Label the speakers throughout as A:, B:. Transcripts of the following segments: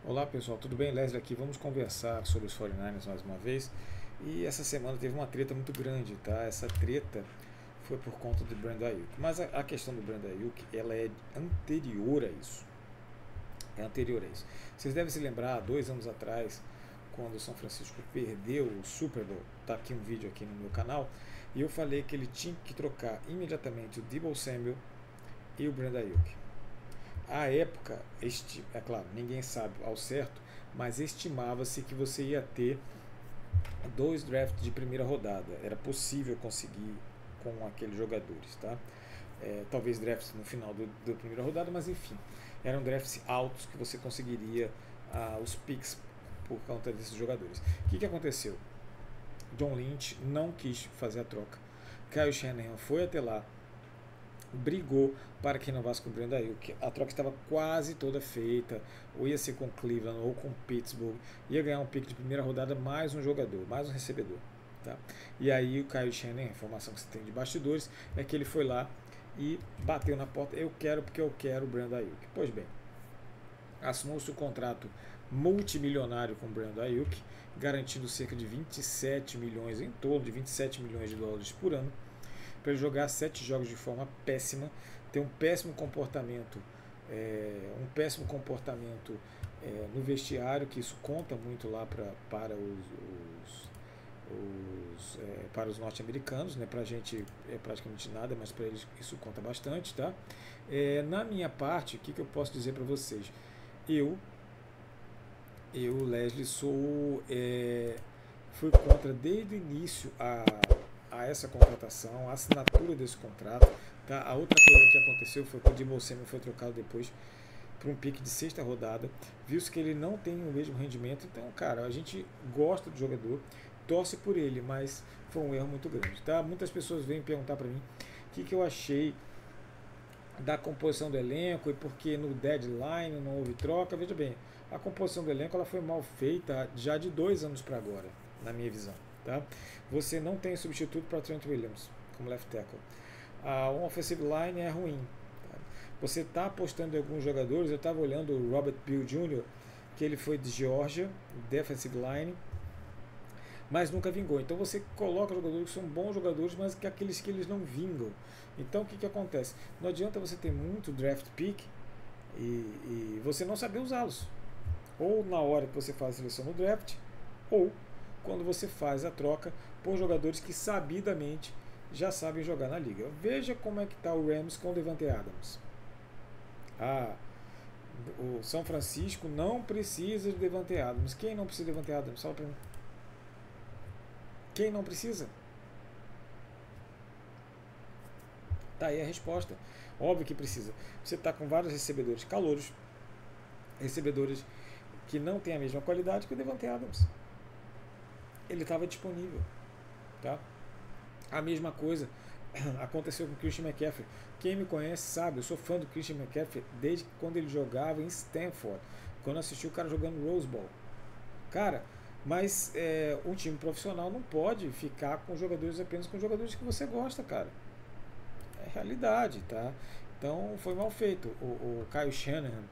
A: Olá pessoal, tudo bem? Leslie aqui. Vamos conversar sobre os 49ers mais uma vez. E essa semana teve uma treta muito grande, tá? Essa treta foi por conta do Brandon Ayuk. Mas a questão do Brandon Ayuk, ela é anterior a isso. É anterior a isso. Vocês devem se lembrar, 2 anos atrás, quando o São Francisco perdeu o Super Bowl, tá aqui um vídeo aqui no meu canal, e eu falei que ele tinha que trocar imediatamente o Deebo Samuel e o Brandon Ayuk. À época, é claro, ninguém sabe ao certo, mas estimava-se que você ia ter 2 drafts de primeira rodada. Era possível conseguir com aqueles jogadores, tá? Talvez drafts no final da primeira rodada, mas enfim, eram drafts altos que você conseguiria os picks por conta desses jogadores. O que aconteceu? John Lynch não quis fazer a troca. Kyle Shanahan foi até lá, brigou para que renovasse com o Brandon Ayuk. A troca estava quase toda feita, ou ia ser com Cleveland ou com Pittsburgh, ia ganhar um pick de primeira rodada, mais um jogador, mais um recebedor. Tá? E aí o Kyle Shanahan, a informação que você tem de bastidores, é que ele foi lá e bateu na porta, eu quero porque eu quero o Brandon Ayuk. Pois bem, assinou-se o contrato multimilionário com o Brandon Ayuk, garantindo cerca de 27 milhões, em torno de 27 milhões de dólares por ano, para ele jogar 7 jogos de forma péssima, ter um péssimo comportamento no vestiário, que isso conta muito lá para para os norte-americanos, né? Para a gente é praticamente nada, mas para eles isso conta bastante, tá? Na minha parte, o que eu posso dizer para vocês? Eu, Leslie, fui contra desde o início a essa contratação, a assinatura desse contrato. Tá? A outra coisa que aconteceu foi que o Deebo Samuel foi trocado depois para um pique de sexta rodada, viu-se que ele não tem o mesmo rendimento. Então, cara, a gente gosta do jogador, torce por ele, mas foi um erro muito grande. Tá? Muitas pessoas vêm perguntar para mim o que eu achei da composição do elenco e porque no deadline não houve troca. Veja bem, a composição do elenco ela foi mal feita já de 2 anos para agora, na minha visão. Tá? Você não tem substituto para Trent Williams como left tackle. Um offensive line é ruim. Tá? Você está apostando em alguns jogadores. Eu estava olhando o Robert Peel Jr., que ele foi de Georgia, defensive line, mas nunca vingou. Então você coloca jogadores que são bons jogadores, mas que aqueles que eles não vingam. Então o que acontece? Não adianta você ter muito draft pick e você não saber usá-los. Ou na hora que você faz a seleção no draft, ou quando você faz a troca por jogadores que sabidamente já sabem jogar na liga. Veja como é que está o Rams com o Devante Adams. Ah, o São Francisco não precisa de Devante Adams. Quem não precisa de Devante Adams? Fala pra mim. Quem não precisa? Tá aí a resposta. Óbvio que precisa. Você está com vários recebedores calouros, recebedores que não têm a mesma qualidade que o Devante Adams. Ele estava disponível. Tá? A mesma coisa aconteceu com o Christian McCaffrey. Quem me conhece sabe, eu sou fã do Christian McCaffrey desde quando ele jogava em Stanford, quando eu assisti o cara jogando Rose Bowl. Cara, mas um time profissional não pode ficar com jogadores apenas com jogadores que você gosta, cara. É realidade, tá? Então foi mal feito. O Kyle Shanahan,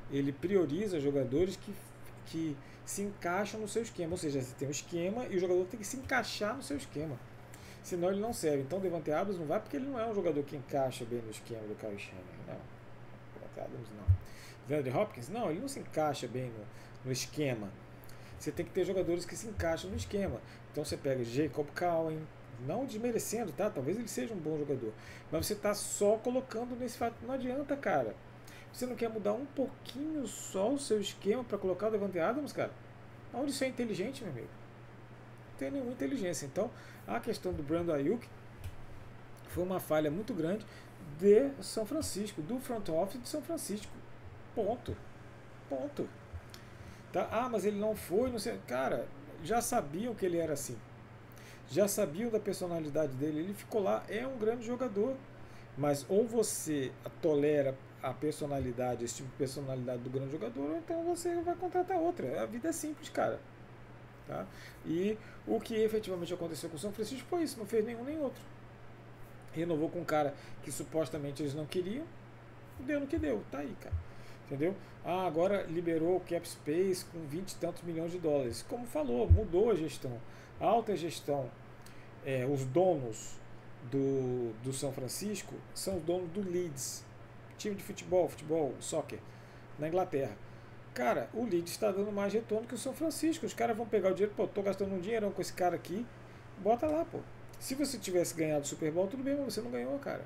A: ele prioriza jogadores que se encaixam no seu esquema. Ou seja, você tem um esquema e o jogador tem que se encaixar no seu esquema. Senão ele não serve. Então o Devante Adams não vai porque ele não é um jogador que encaixa bem no esquema do Kyle Shanahan. Não. Devante Adams não. DeAndre Hopkins, não, ele não se encaixa bem no esquema. Você tem que ter jogadores que se encaixam no esquema. Então você pega Jacob Cowan, não desmerecendo, tá? Talvez ele seja um bom jogador. Mas você está só colocando nesse fato. Não adianta, cara. Você não quer mudar um pouquinho só o seu esquema para colocar o Devante Adams, cara? Onde isso é inteligente, meu amigo? Não tem nenhuma inteligência. Então, a questão do Brandon Ayuk foi uma falha muito grande de São Francisco, do front office de São Francisco. Ponto. Ponto. Tá? Ah, mas ele não foi, não sei. Cara, já sabiam que ele era assim. Já sabiam da personalidade dele. Ele ficou lá, é um grande jogador. Mas ou você tolera a personalidade, esse tipo de personalidade do grande jogador, ou então você vai contratar outra. A vida é simples, cara. Tá? E o que efetivamente aconteceu com o São Francisco foi isso, não fez nenhum nem outro. Renovou com um cara que supostamente eles não queriam, deu no que deu, tá aí, cara. Entendeu? Ah, agora liberou o cap space com 20 e tantos milhões de dólares. Como falou, mudou a gestão. A alta gestão, os donos do São Francisco são os donos do Leeds, time de futebol, soccer, na Inglaterra. Cara, o Leeds está dando mais retorno que o São Francisco. Os caras vão pegar o dinheiro, pô, tô gastando um dinheirão com esse cara aqui, bota lá, pô. Se você tivesse ganhado o Super Bowl, tudo bem, mas você não ganhou, cara.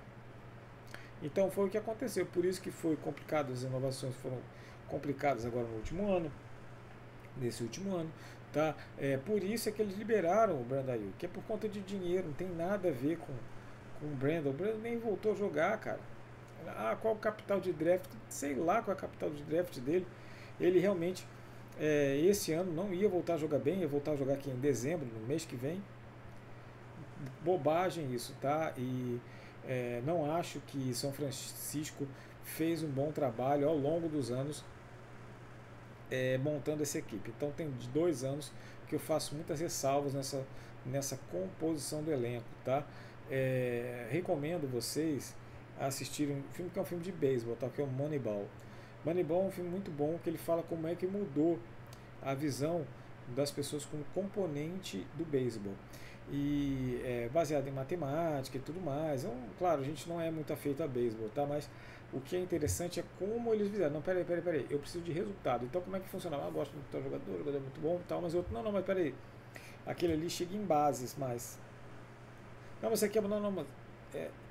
A: Então foi o que aconteceu. Por isso que foi complicado, as inovações foram complicadas agora no último ano, nesse último ano. Tá? Por isso é que eles liberaram o Brandon Ayuk, que é por conta de dinheiro, não tem nada a ver com o Brandon. O Brandon nem voltou a jogar, cara. Ah, qual o capital de draft? Sei lá qual é o capital de draft dele. Ele realmente, esse ano, não ia voltar a jogar bem, ia voltar a jogar aqui em dezembro, no mês que vem. Bobagem isso, tá? E não acho que São Francisco fez um bom trabalho ao longo dos anos montando essa equipe. Então tem 2 anos que eu faço muitas ressalvas nessa composição do elenco, tá? Recomendo vocês assistirem um filme que é um filme de beisebol, tá? Que é o Moneyball. Moneyball é um filme muito bom que ele fala como é que mudou a visão das pessoas como componente do beisebol. E baseado em matemática e tudo mais. Então, claro, a gente não é muito afeito a beisebol, tá? Mas o que é interessante é como eles fizeram. Não, peraí, eu preciso de resultado. Então, como é que funcionava? Ah, gosto muito do jogador, o jogador é muito bom e tal, mas outro, não, mas peraí. Aquele ali chega em bases, mas. Não, você quer. Não,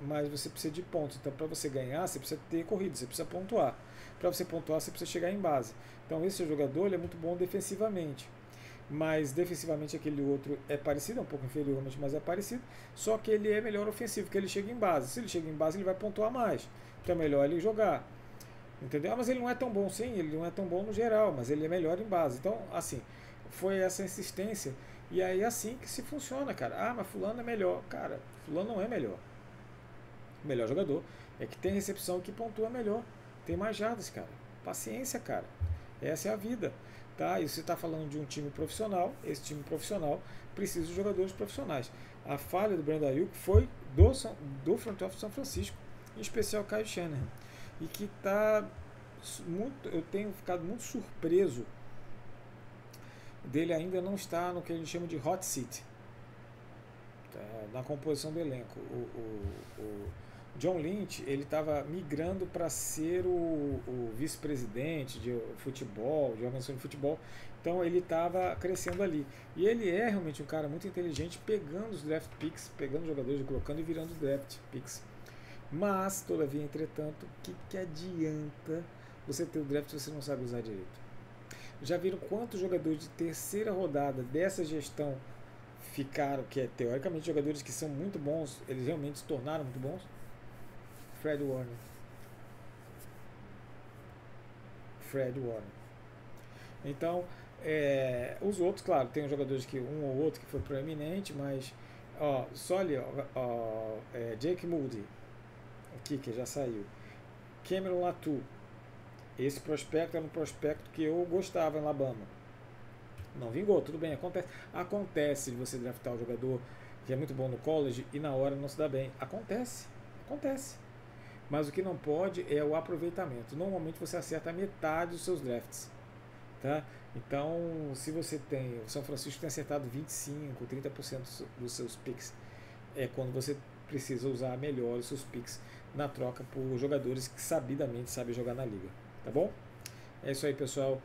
A: mas você precisa de pontos. Então, para você ganhar, você precisa ter corrida, você precisa pontuar. Para você pontuar, você precisa chegar em base. Então, esse jogador ele é muito bom defensivamente. Mas defensivamente aquele outro é parecido, é um pouco inferior, mas é parecido. Só que ele é melhor ofensivo, porque ele chega em base. Se ele chega em base, ele vai pontuar mais. Então é melhor ele jogar. Entendeu? Ah, mas ele não é tão bom, sim, ele não é tão bom no geral, mas ele é melhor em base. Então, assim, foi essa insistência. E aí é assim que se funciona, cara. Ah, mas fulano é melhor. Cara, fulano não é melhor. O melhor jogador é que tem recepção, que pontua melhor. Tem mais jardas, cara. Paciência, cara. Essa é a vida. Tá? E você está falando de um time profissional, esse time profissional precisa de jogadores profissionais. A falha do Brandon Ayuk foi do front office de São Francisco, em especial Kyle Shanahan. E que está muito, eu tenho ficado muito surpreso dele ainda não estar no que a gente chama de hot seat, tá? Na composição do elenco. O John Lynch ele estava migrando para ser o vice-presidente de futebol, de organização de futebol. Então ele estava crescendo ali. E ele é realmente um cara muito inteligente, pegando os draft picks, pegando jogadores, colocando e virando draft picks. Mas, todavia, entretanto, o que adianta você ter o draft se você não sabe usar direito? Já viram quantos jogadores de terceira rodada dessa gestão ficaram, que é teoricamente jogadores que são muito bons, eles realmente se tornaram muito bons? Fred Warner. Então, os outros, claro, tem jogadores que um ou outro que foi proeminente, mas só ali, Jake Moody, o kicker já saiu. Cameron Latu, esse prospecto era um prospecto que eu gostava em Alabama. Não vingou, tudo bem, acontece de você draftar um jogador que é muito bom no college e na hora não se dá bem. Acontece. Mas o que não pode é o aproveitamento. Normalmente você acerta a metade dos seus drafts. Tá? Então, se você tem. O São Francisco tem acertado 25%, 30% dos seus picks. É quando você precisa usar melhor os seus picks na troca por jogadores que sabidamente sabem jogar na liga. Tá bom? É isso aí, pessoal.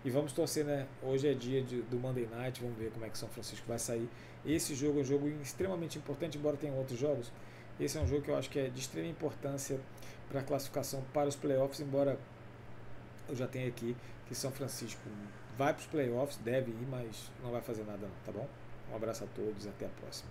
A: E vamos torcer, né? Hoje é dia do Monday Night. Vamos ver como é que São Francisco vai sair. Esse jogo é um jogo extremamente importante, embora tenha outros jogos. Esse é um jogo que eu acho que é de extrema importância para a classificação para os playoffs, embora eu já tenha aqui que São Francisco vai para os playoffs, deve ir, mas não vai fazer nada não, tá bom? Um abraço a todos e até a próxima.